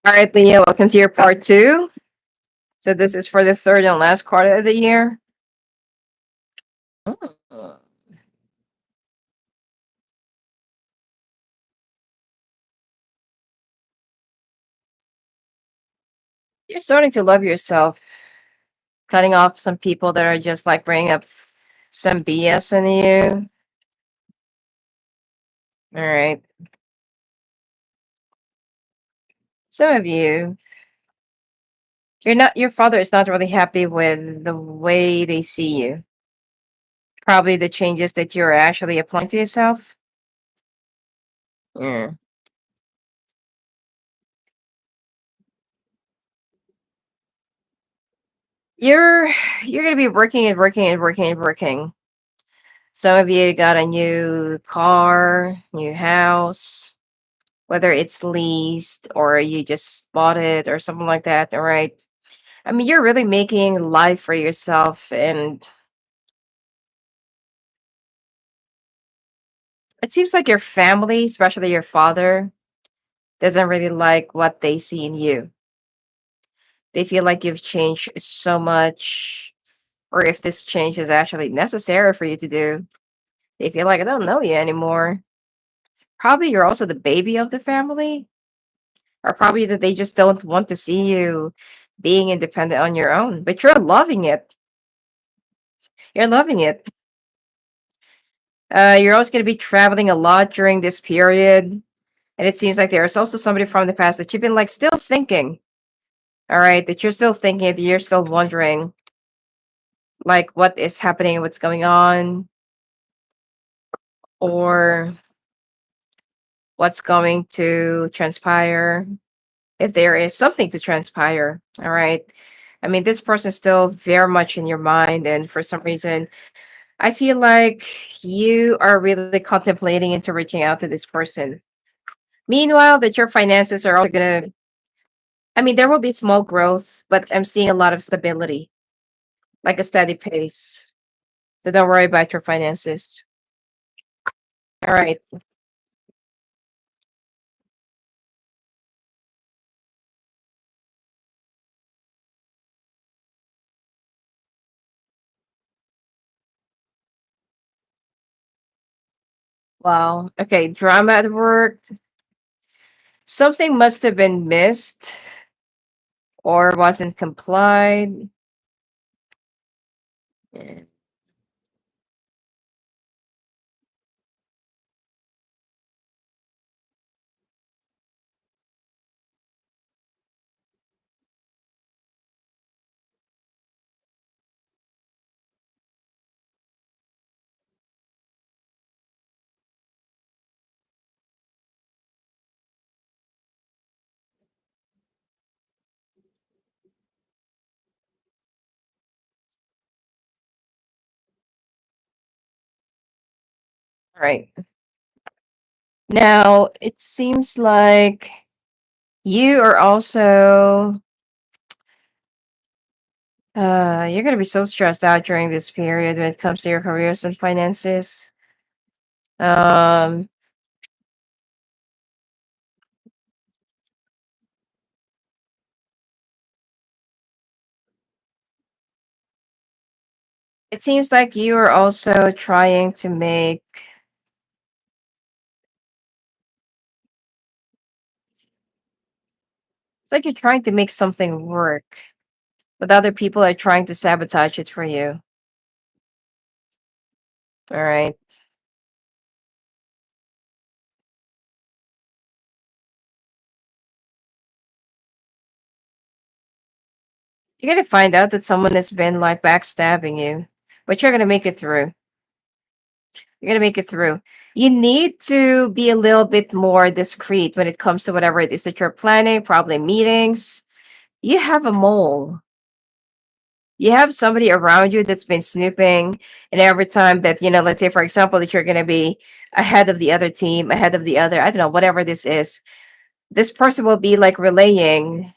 All right, Leo, welcome to your part two. So this is for the third and last quarter of the year. Mm. You're starting to love yourself, cutting off some people that are just like bringing up some BS in you. All right. Some of you, your father is not really happy with the way they see you. Probably the changes that you're actually applying to yourself. Yeah. You're you're gonna be working and working and working and working. Some of you got a new car, new house, whether it's leased or you just bought it or something like that. All right. I mean, you're really making life for yourself. And it seems like your family, especially your father, doesn't really like what they see in you. They feel like you've changed so much, or if this change is actually necessary for you to do, they feel like I don't know you anymore. Probably you're also the baby of the family, or probably that they just don't want to see you being independent on your own. But you're loving it. You're loving it. You're also going to be traveling a lot during this period. And it seems like there's also somebody from the past that you've been like still thinking. All right. That you're still thinking, that you're still wondering like what is happening, what's going on, or what's going to transpire. If there is something to transpire. All right. I mean, this person's still very much in your mind. And for some reason, I feel like you are really contemplating into reaching out to this person. Meanwhile, that your finances are also gonna, I mean, there will be small growth, but I'm seeing a lot of stability, like a steady pace. So don't worry about your finances. All right. Wow. Okay. Drama at work. Something must have been missed or wasn't complied. Yeah. All right. Now it seems like you are also you're gonna be so stressed out during this period when it comes to your careers and finances. Um, it seems like you are also trying to make. It's like you're trying to make something work, but other people are trying to sabotage it for you. All right, you're gonna find out that someone has been like backstabbing you, but you're gonna make it through. You're gonna make it through. You need to be a little bit more discreet when it comes to whatever it is that you're planning, probably meetings. You have a mole. You have somebody around you that's been snooping, and every time that, let's say for example that you're gonna be ahead of the other team, ahead of the other, I don't know, whatever this is, this person will be like relaying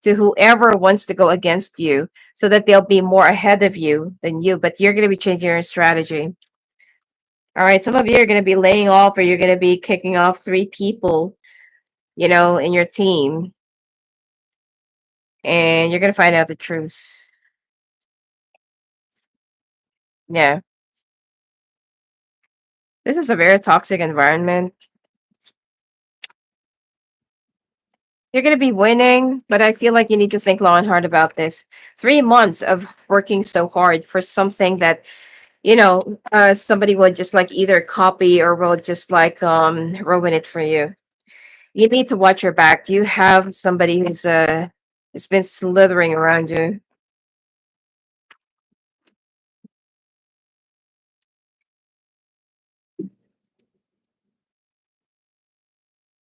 to whoever wants to go against you so that they'll be more ahead of you than you, but you're gonna be changing your strategy. All right, some of you are going to be laying off or you're going to be kicking off 3 people, in your team. and you're gonna find out the truth. Yeah, this is a very toxic environment. You're gonna be winning, but I feel like you need to think long and hard about this. 3 months of working so hard for something that somebody would just like either copy or will just like ruin it for you. You need to watch your back. You have somebody who's been slithering around you.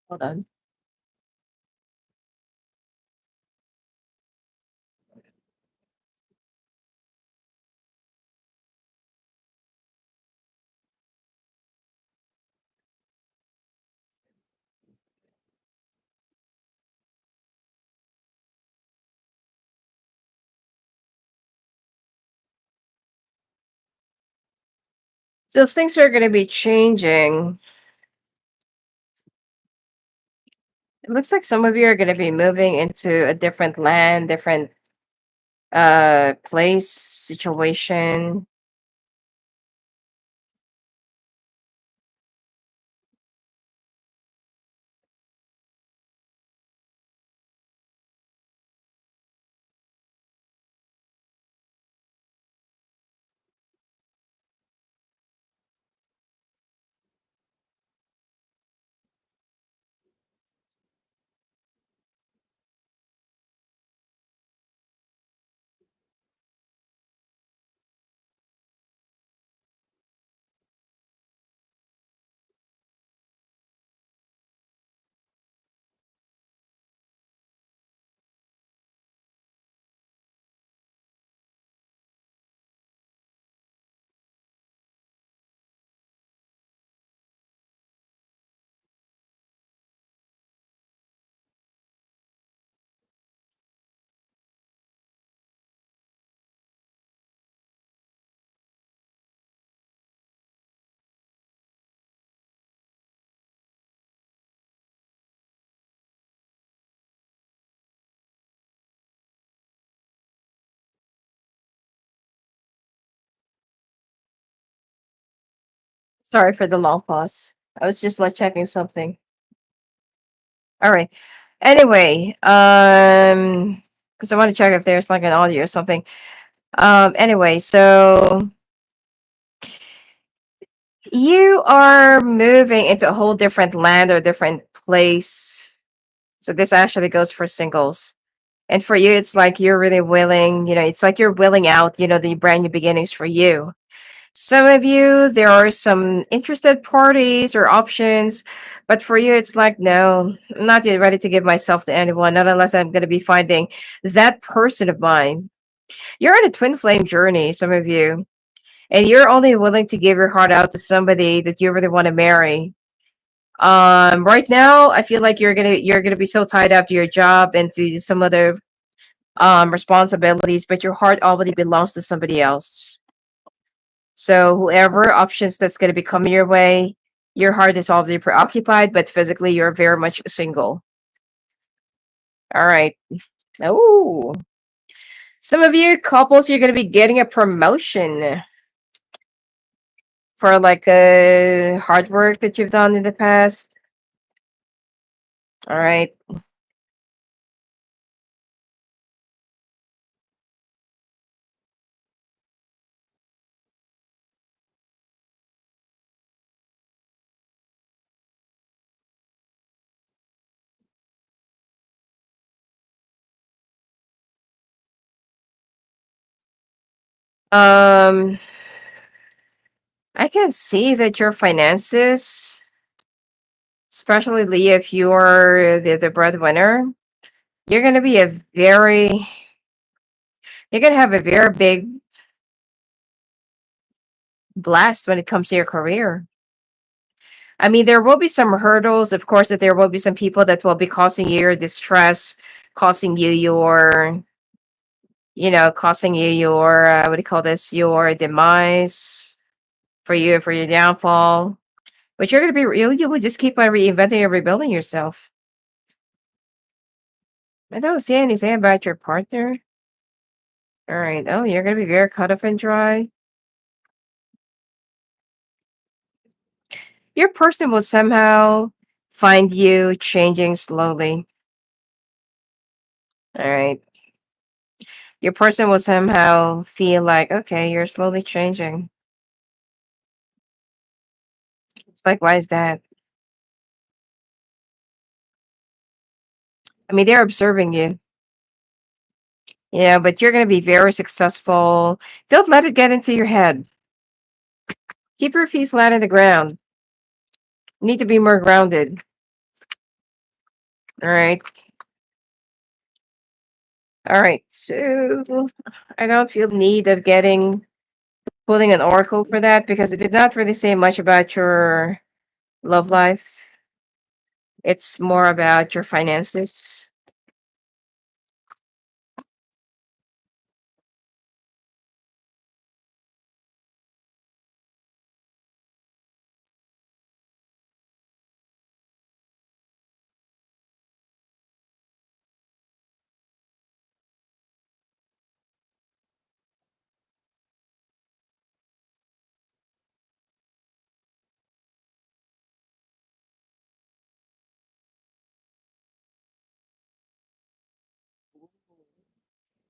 Hold on. So things are going to be changing. It looks like some of you are going to be moving into a different land, different place, situation. Sorry for the long pause. I was just like checking something. All right. Anyway, because I want to check if there's like an audio or something. Anyway, so you are moving into a whole different land or different place. So this actually goes for singles. And for you, it's like you're really willing, it's like you're willing out, the brand new beginnings for you. Some of you, there are some interested parties or options, but for you, it's like, no, I'm not yet ready to give myself to anyone, not unless I'm going to be finding that person of mine. You're on a twin flame journey, some of you, and you're only willing to give your heart out to somebody that you really want to marry. Right now, I feel like you're gonna be so tied up to your job and to some other responsibilities, but your heart already belongs to somebody else. So whoever options that's going to be coming your way, your heart is already preoccupied, but physically you're very much single. All right. Oh, some of you couples, you're going to be getting a promotion for like a hard work that you've done in the past. All right. Um, I can see that your finances, especially Lee, if you're the breadwinner, you're going to be you're going to have a very big blast when it comes to your career. I mean, there will be some hurdles, of course, that there will be some people that will be causing you your distress, causing you causing you your, what do you call this, your demise, for your downfall. But you're going to be, you will just keep on reinventing and rebuilding yourself. I don't see anything about your partner. All right. Oh, you're gonna be very cut off and dry. Your person will somehow find you changing slowly. All right. Your person will somehow feel like, okay, you're slowly changing. It's like, why is that? I mean, they're observing you. Yeah, but you're going to be very successful. Don't let it get into your head. Keep your feet flat on the ground. You need to be more grounded. All right. All right. So I don't feel need of getting pulling an oracle for that because it did not really say much about your love life. It's more about your finances.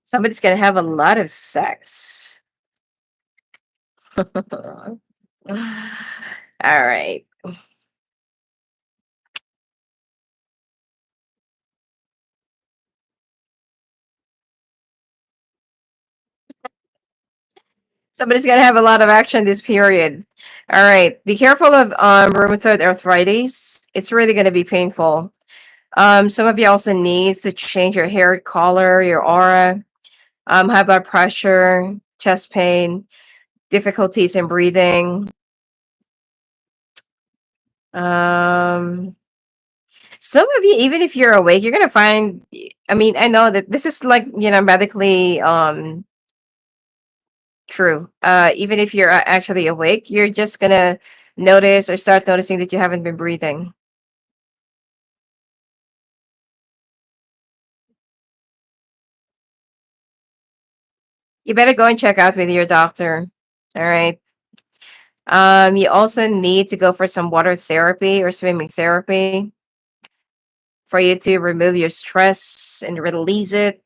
Somebody's going to have a lot of sex. All right. Somebody's gonna have a lot of action this period. All right. Be careful of rheumatoid arthritis. It's really gonna be painful. Some of you also needs to change your hair color, your aura, high blood pressure, chest pain, difficulties in breathing. Um, some of you, even if you're awake, you're gonna find. I mean, I know that this is like medically true. Even if you're actually awake, you're just gonna notice or start noticing that you haven't been breathing. You better go and check out with your doctor. All right. You also need to go for some water therapy or swimming therapy for you to remove your stress and release it.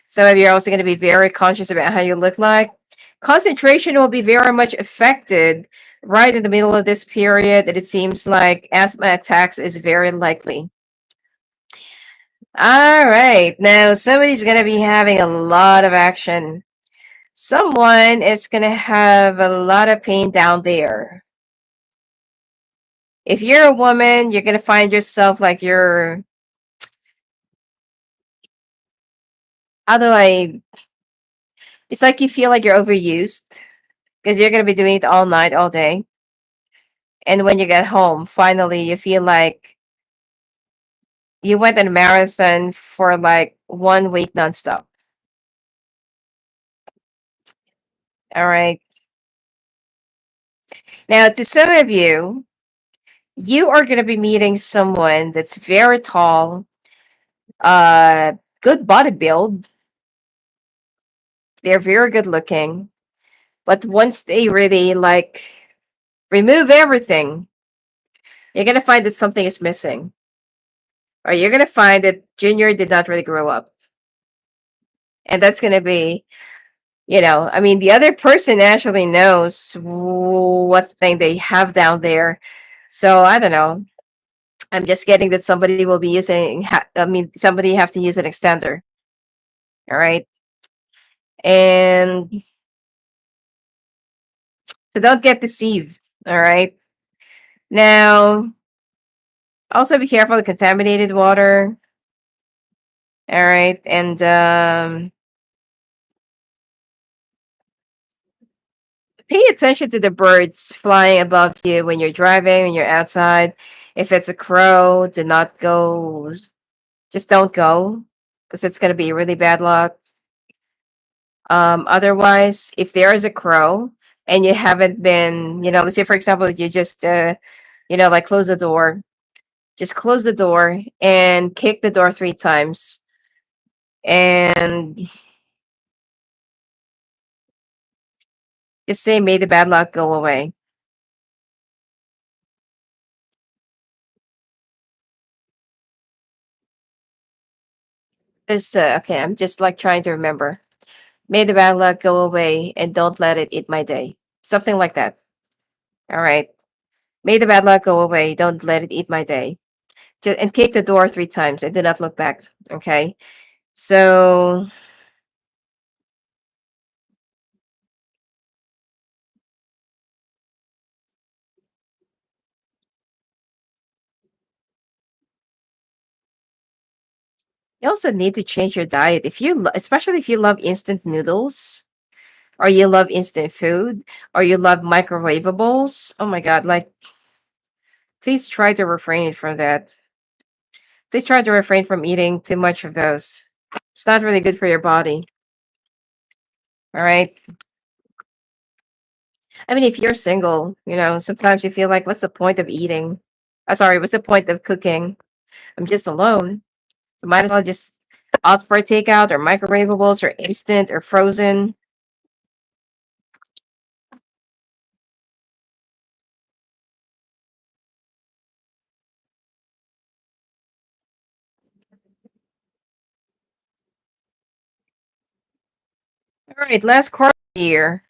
So you're also going to be very conscious about how you look like. Concentration will be very much affected right in the middle of this period, and it seems like asthma attacks is very likely. All right. Now, somebody's going to be having a lot of action. Someone is going to have a lot of pain down there. If you're a woman, you're going to find yourself like you're, although it's like you feel like you're overused because you're going to be doing it all night, all day. And when you get home, finally, you feel like you went on a marathon for like 1 week nonstop. All right. Now, to some of you, you are going to be meeting someone that's very tall, good body build. They're very good looking. But once they really like remove everything, you're going to find that something is missing. Or you're going to find that Junior did not really grow up. And that's going to be, I mean, the other person actually knows what thing they have down there. So I don't know. I'm just getting that somebody will be using, I mean, somebody have to use an extender. All right. And so don't get deceived. All right. Now, also be careful of contaminated water. All right. And pay attention to the birds flying above you when you're driving, when you're outside. If it's a crow, do not go. Just don't go because it's going to be really bad luck. Otherwise, if there is a crow and you haven't been, let's say, for example, you just, like close the door, just close the door and kick the door 3 times. and just say, may the bad luck go away. There's, okay, I'm just like trying to remember. May the bad luck go away and don't let it eat my day. Something like that. All right. May the bad luck go away. Don't let it eat my day. And kick the door 3 times and do not look back. Okay. So you also need to change your diet. If you, especially if you love instant noodles, or you love instant food, or you love microwavables. Oh my God. Like, please try to refrain from that. Please try to refrain from eating too much of those. It's not really good for your body. All right. I mean, if you're single, sometimes you feel like, what's the point of eating? Sorry, what's the point of cooking? I'm just alone. So might as well just opt for takeout or microwavables or instant or frozen. All right, last quarter of the year.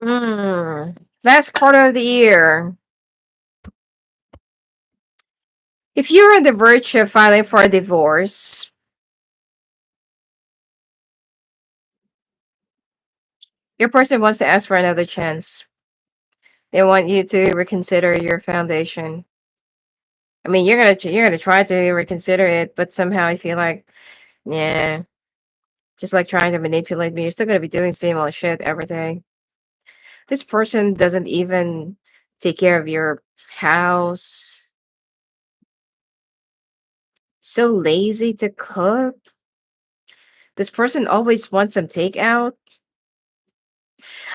Hmm. Last quarter of the year. If you're on the verge of filing for a divorce, your person wants to ask for another chance. They want you to reconsider your foundation. I mean, you're gonna try to reconsider it, but somehow I feel like, yeah, just like trying to manipulate me. You're still gonna be doing same old shit every day. This person doesn't even take care of your house. So lazy to cook. This person always wants some takeout.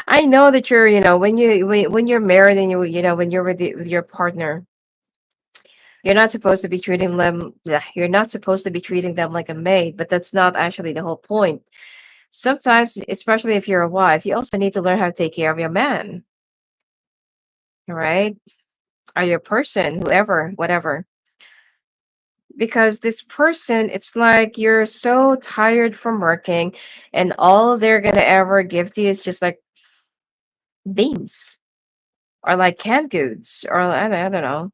I know that you're, when you're married and when you're with your partner, you're not supposed to be treating them. You're not supposed to be treating them like a maid, but that's not actually the whole point. Sometimes, especially if you're a wife, you also need to learn how to take care of your man, right? Or your person, whoever, whatever. Because this person, it's like you're so tired from working, and all they're gonna ever give to you is just like beans or like canned goods or I don't know.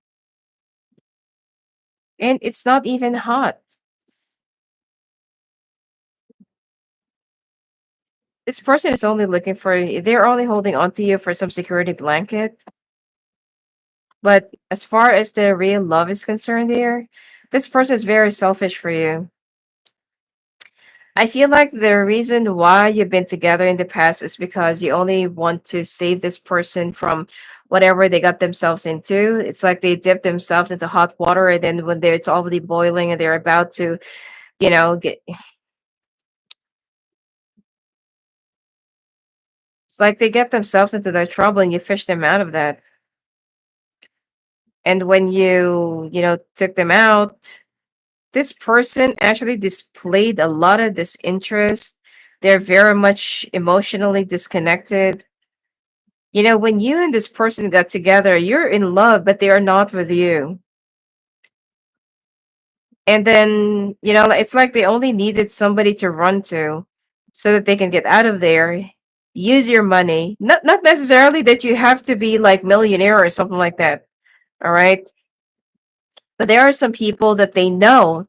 And it's not even hot. This person is only looking for, they're only holding on to you for some security blanket. But as far as the real love is concerned here, this person is very selfish for you. I feel like the reason why you've been together in the past is because you only want to save this person from whatever they got themselves into. It's like they dip themselves into hot water, and then when it's already boiling and they're about to, get, it's like they get themselves into that trouble and you fish them out of that. And when took them out, this person actually displayed a lot of disinterest. They're very much emotionally disconnected. When you and this person got together, you're in love, but they are not with you. And then, it's like they only needed somebody to run to so that they can get out of there. use your money. Not necessarily that you have to be like millionaire or something like that. All right. But there are some people that they know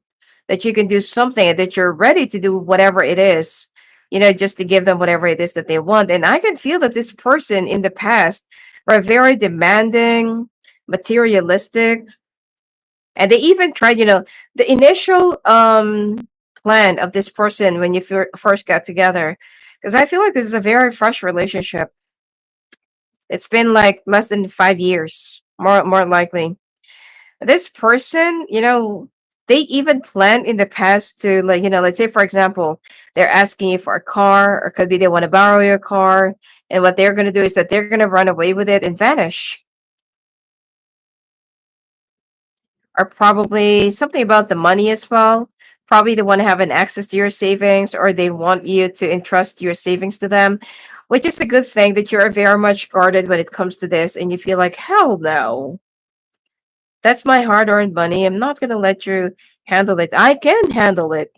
that you can do something, that you're ready to do whatever it is, just to give them whatever it is that they want. And I can feel that this person in the past were very demanding, materialistic, and they even tried, the initial plan of this person when you first got together. Because I feel like this is a very fresh relationship. It's been like less than 5 years, more likely. This person, they even planned in the past to, like, let's say for example, they're asking you for a car, or could be they want to borrow your car, and what they're going to do is that they're going to run away with it and vanish. Or probably something about the money as well. Probably they want to have an access to your savings, or they want you to entrust your savings to them, which is a good thing that you're very much guarded when it comes to this, and you feel like, hell no, that's my hard-earned money. I'm not gonna let you handle it. I can handle it.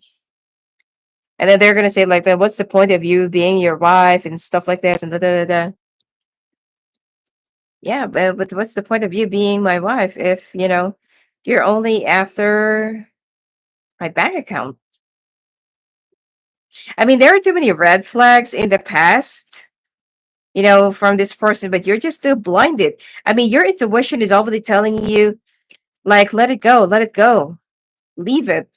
And then they're gonna say like that, what's the point of you being your wife and stuff like this and da da da da. Yeah, but what's the point of you being my wife if you're only after my bank account? I mean, there are too many red flags in the past, from this person, but you're just too blinded. I mean, your intuition is already telling you, like, let it go, leave it.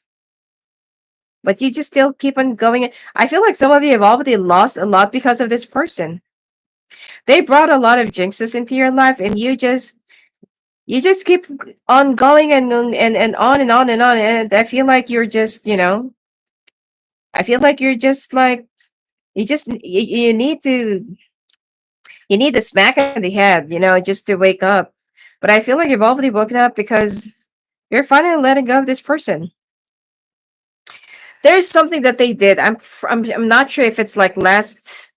But you just still keep on going. I feel like some of you have already lost a lot because of this person. They brought a lot of jinxes into your life, and you just keep on going and on and on and on. And I feel like you're just, I feel like you're just like, you need a smack in the head, just to wake up. But I feel like you've already woken up because you're finally letting go of this person. There's something that they did. I'm not sure if it's like last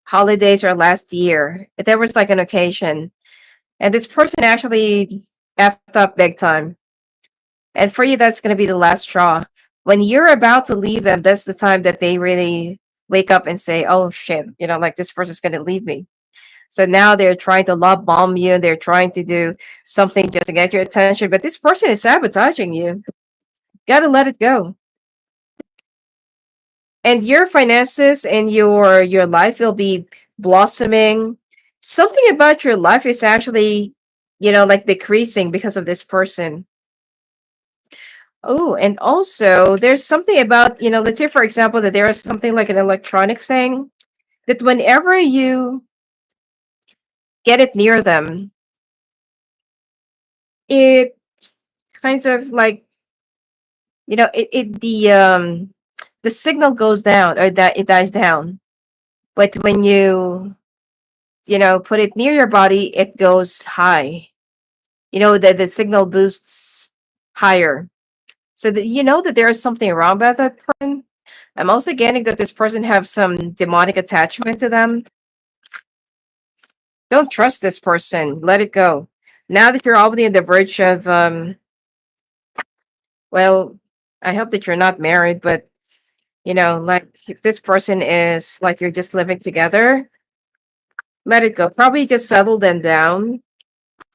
holidays or last year. There was like an occasion, and this person actually effed up big time. And for you, that's going to be the last straw. When you're about to leave them, that's the time that they really wake up and say, "Oh shit, like this person's going to leave me." So now they're trying to love bomb you, and they're trying to do something just to get your attention. But this person is sabotaging you. Gotta let it go. And your finances and your life will be blossoming. Something about your life is actually, like decreasing because of this person. Oh, and also there's something about, let's say for example that there is something like an electronic thing that whenever you get it near them, it kind of like, the signal goes down, or that it dies down. But when you put it near your body, it goes high. The signal boosts higher. So that you know that there is something wrong about that person. I'm also getting that this person have some demonic attachment to them. Don't trust this person. Let it go. Now that you're already on the verge of well, I hope that you're not married, but like if this person is like you're just living together, let it go. Probably just settle them down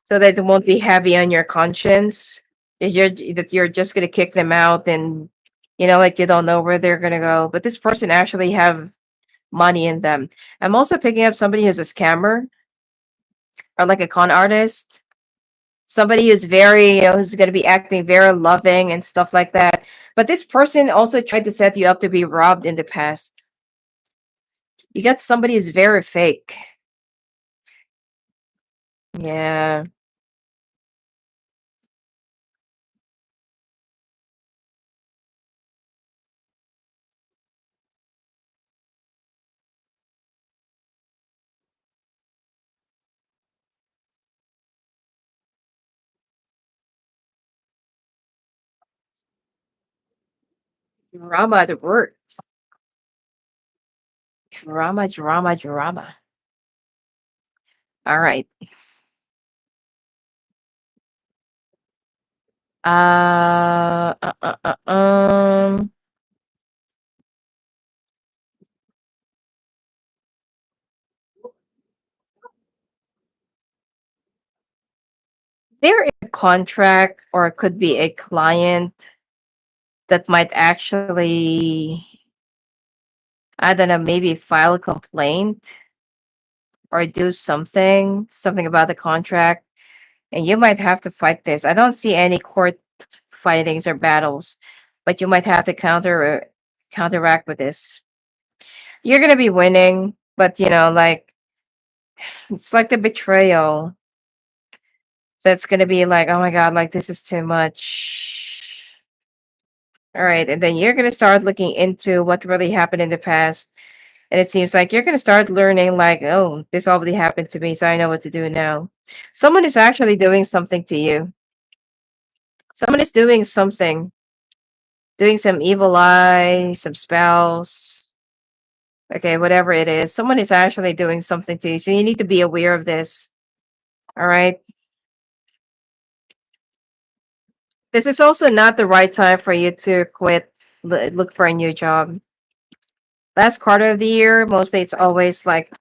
so that it won't be heavy on your conscience. That you're just gonna kick them out, and like you don't know where they're gonna go. But this person actually have money in them. I'm also picking up somebody who's a scammer, or like a con artist. Somebody who's very, who's gonna be acting very loving and stuff like that. But this person also tried to set you up to be robbed in the past. You got somebody who's very fake. Yeah. Drama at work. Drama, drama, drama. All right. Uh, uh, uh, uh, um, there a contract or it could be a client that might actually, I don't know, maybe file a complaint or do something about the contract, and you might have to fight this. I don't see any court fightings or battles, but you might have to counteract with this. You're gonna be winning, but like it's like the betrayal. That's gonna be like, oh my god, like this is too much. All right, and then you're gonna start looking into what really happened in the past, and it seems like you're gonna start learning, like, oh, this already happened to me, so I know what to do now. Someone is actually doing something to you. Someone is doing something, doing some evil eye, some spells. Okay, whatever it is, someone is actually doing something to you, so you need to be aware of this. All right. This is also not the right time for you to quit, look for a new job. Last quarter of the year, mostly it's always like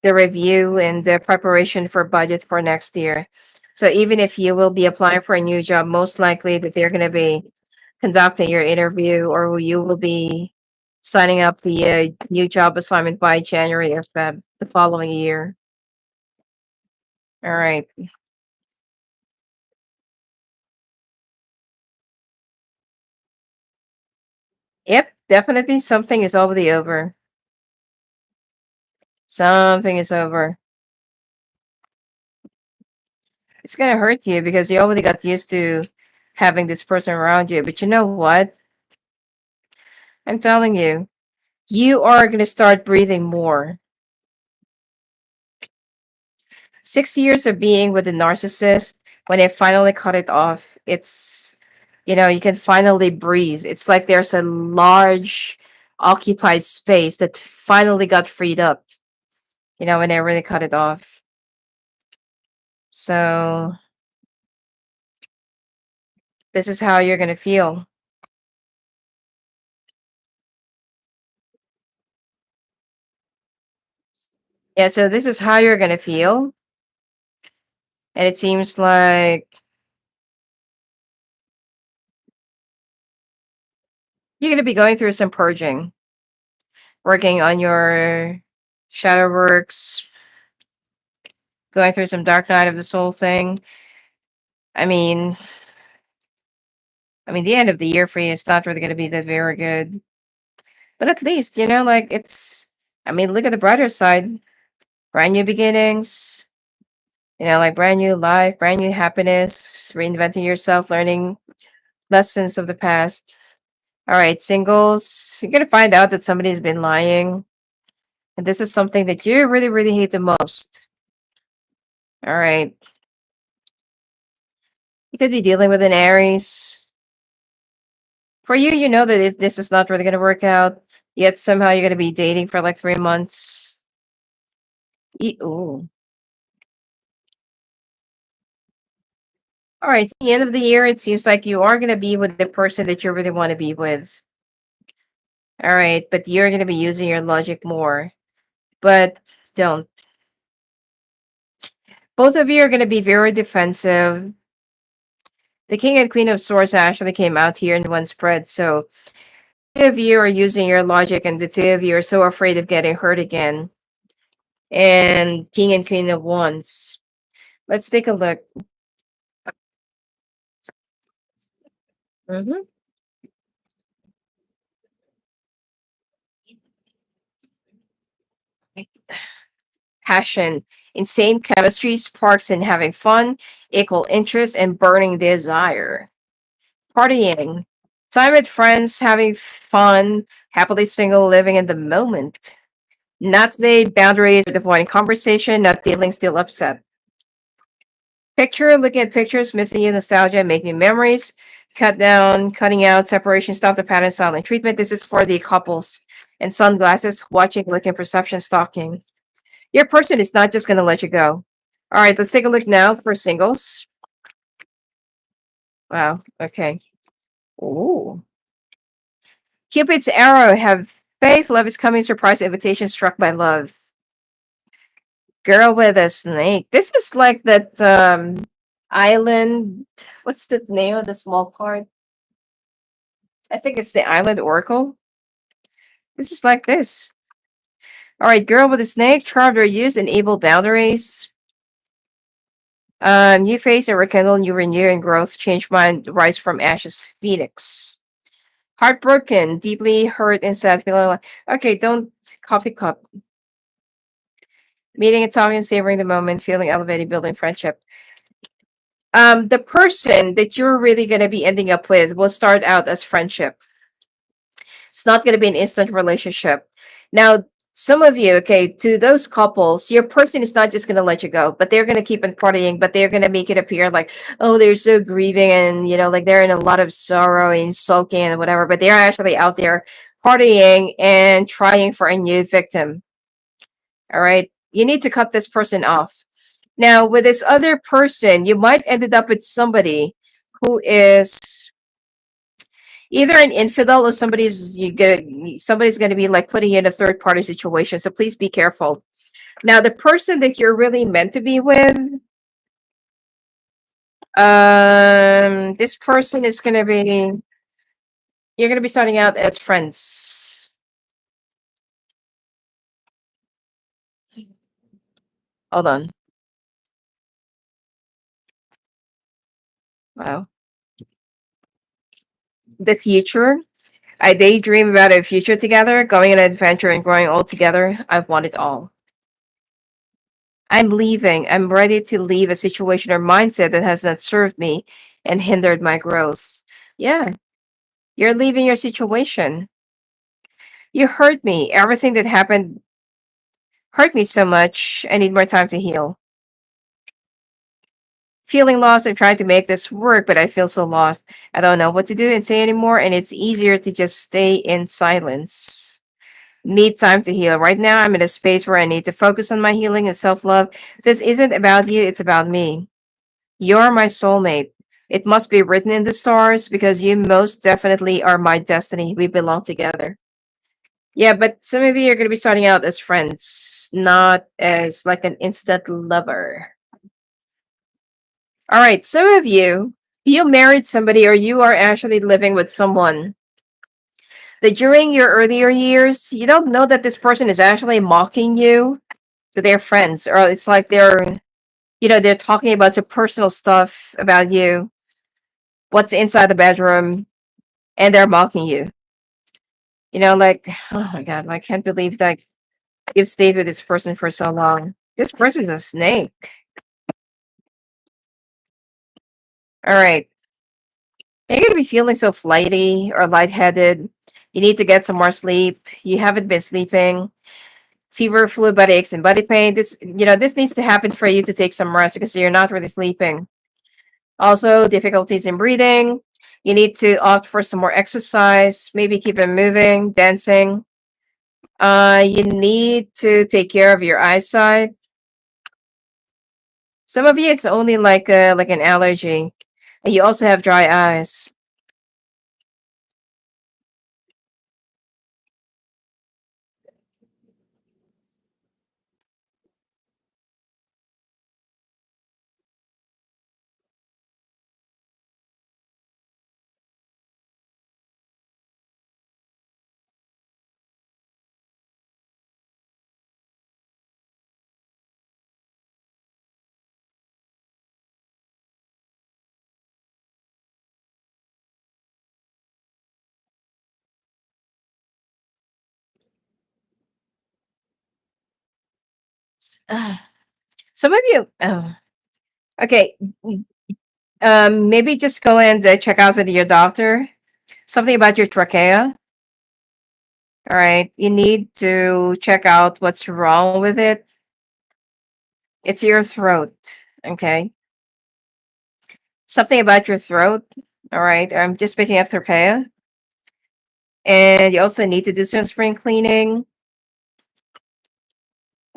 the review and the preparation for budget for next year. So even if you will be applying for a new job, most likely that they're going to be conducting your interview, or you will be signing up the new job assignment by January or Feb the following year. All right. Yep, definitely something is already over. Something is over. It's gonna hurt you because you already got used to having this person around you. But you know what? I'm telling you, you are gonna start breathing more. 6 years of being with a narcissist, when they finally cut it off, it's, you can finally breathe. It's like there's a large occupied space that finally got freed up, when they really cut it off. So this is how you're gonna feel. Yeah, so this is how you're gonna feel. And it seems like you're gonna be going through some purging, working on your shadow works, going through some dark night of the soul thing. I mean, the end of the year for you is not really gonna be that very good. But at least, like it's, look at the brighter side. Brand new beginnings, like brand new life, brand new happiness, reinventing yourself, learning lessons of the past. All right, singles, you're gonna find out that somebody's been lying. And this is something that you really, really hate the most. All right. You could be dealing with an Aries. For you, you know that this is not really going to work out. Yet somehow you're going to be dating for like 3 months. Ooh. All right. So the end of the year, it seems like you are going to be with the person that you really want to be with. All right. But you're going to be using your logic more. But don't. Both of you are going to be very defensive. The King and Queen of Swords actually came out here in one spread. So two of you are using your logic, and the two of you are so afraid of getting hurt again. And King and Queen of Wands. Let's take a look. Mhm. Passion, insane chemistry, sparks in having fun, equal interest, and burning desire. Partying, time with friends, having fun, happily single, living in the moment. Not the boundaries with avoiding conversation, not dealing still upset. Picture, looking at pictures, missing you, nostalgia, making memories, cut down, cutting out, separation, stop the pattern, silent treatment. This is for the couples. And sunglasses, watching, looking, perception, stalking. Your person is not just going to let you go. All right, let's take a look now for singles. Wow, okay. Ooh. Cupid's arrow, have faith, love is coming, surprise, invitation, struck by love. Girl with a snake. This is like that Island. What's the name of the small card? I think it's the Island Oracle. This is like this. All right, girl with a snake, charmed or use, enable boundaries. New phase and rekindle, new renew and growth, change mind, rise from ashes, phoenix. Heartbroken, deeply hurt and sad, feeling like, okay, don't coffee cup. Meeting and talking, savoring the moment, feeling elevated, building friendship. The person that you're really gonna be ending up with will start out as friendship. It's not going to be an instant relationship. Now, some of you, okay, to those couples, your person is not just going to let you go, but they're going to keep on partying, but they're going to make it appear like, oh, they're so grieving and, like they're in a lot of sorrow and sulking and whatever, but they're actually out there partying and trying for a new victim. All right. You need to cut this person off. Now, with this other person, you might ended up with somebody who is either an infidel or somebody's gonna be like putting you in a third party situation. So please be careful. Now, the person that you're really meant to be with, this person is gonna be you're gonna be starting out as friends. Hold on. Wow. The future. I daydream about a future together, going on an adventure and growing old together. I want it all. I'm leaving. I'm ready to leave a situation or mindset that has not served me and hindered my growth. Yeah, you're leaving your situation. You hurt me. Everything that happened hurt me so much. I need more time to heal. Feeling lost, I'm trying to make this work, but I feel so lost. I don't know what to do and say anymore, and it's easier to just stay in silence. Need time to heal. Right now, I'm in a space where I need to focus on my healing and self love. This isn't about you, it's about me. You're my soulmate. It must be written in the stars because you most definitely are my destiny. We belong together. Yeah, but some of you are going to be starting out as friends, not as like an instant lover. All right, some of you married somebody or you are actually living with someone that during your earlier years, you don't know that this person is actually mocking you to their friends, or it's like they're talking about some personal stuff about you, what's inside the bedroom, and they're mocking you. Like, oh my God, I can't believe that you've stayed with this person for so long. This person's a snake. All right. You're going to be feeling so flighty or lightheaded. You need to get some more sleep. You haven't been sleeping. Fever, flu, body aches, and body pain. This needs to happen for you to take some rest because you're not really sleeping. Also, difficulties in breathing. You need to opt for some more exercise. Maybe keep it moving, dancing. You need to take care of your eyesight. Some of you, it's only like an allergy. And you also have dry eyes. Uh, some of you, oh, okay. Maybe just go and check out with your doctor. Something about your trachea. All right, you need to check out what's wrong with it. It's your throat. Okay, something about your throat. All right, I'm just picking up trachea, and you also need to do some spring cleaning.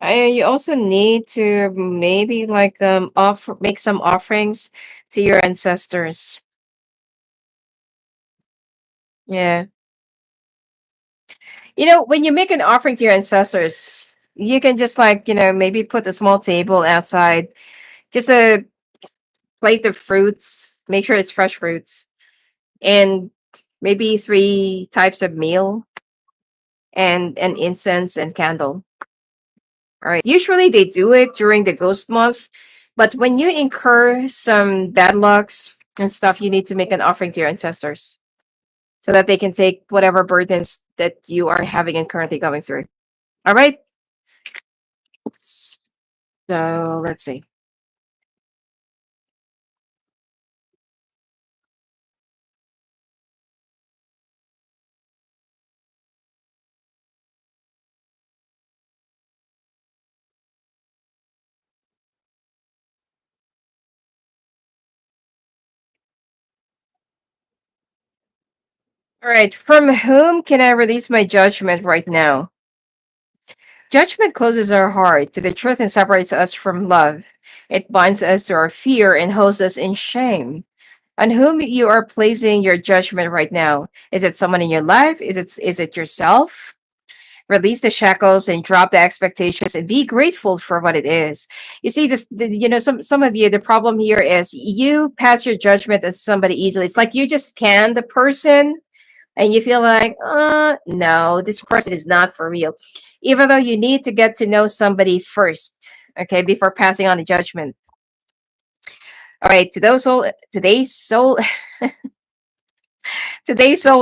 You also need to maybe like offer make some offerings to your ancestors. Yeah. When you make an offering to your ancestors, you can just like, maybe put a small table outside, just a plate of fruits. Make sure it's fresh fruits. And maybe 3 types of meal and an incense and candle. All right. Usually they do it during the ghost month, but when you incur some bad lucks and stuff, you need to make an offering to your ancestors so that they can take whatever burdens that you are having and currently going through. All right. So let's see. All right. From whom can I release my judgment right now? Judgment closes our heart to the truth and separates us from love. It binds us to our fear and holds us in shame. On whom you are placing your judgment right now? Is it someone in your life? Is it yourself? Release the shackles and drop the expectations and be grateful for what it is. You see, some of you, the problem here is you pass your judgment on somebody easily. It's like you just scan the person and you feel like, no, this person is not for real. Even though you need to get to know somebody first, okay, before passing on a judgment. All right, to those soul, today's soul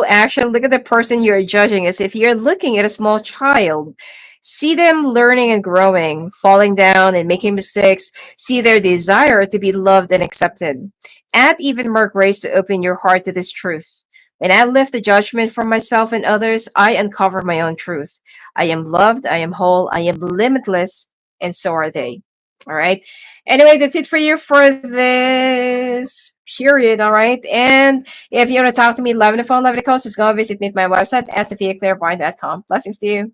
action, look at the person you're judging as if you're looking at a small child. See them learning and growing, falling down and making mistakes. See their desire to be loved and accepted. Add even more grace to open your heart to this truth. When I lift the judgment from myself and others, I uncover my own truth. I am loved, I am whole, I am limitless, and so are they. All right. Anyway, that's it for you for this period. All right. And if you want to talk to me, live on the phone, live on the coast, just go visit me at my website at sophiaclairvoyant.com. Blessings to you.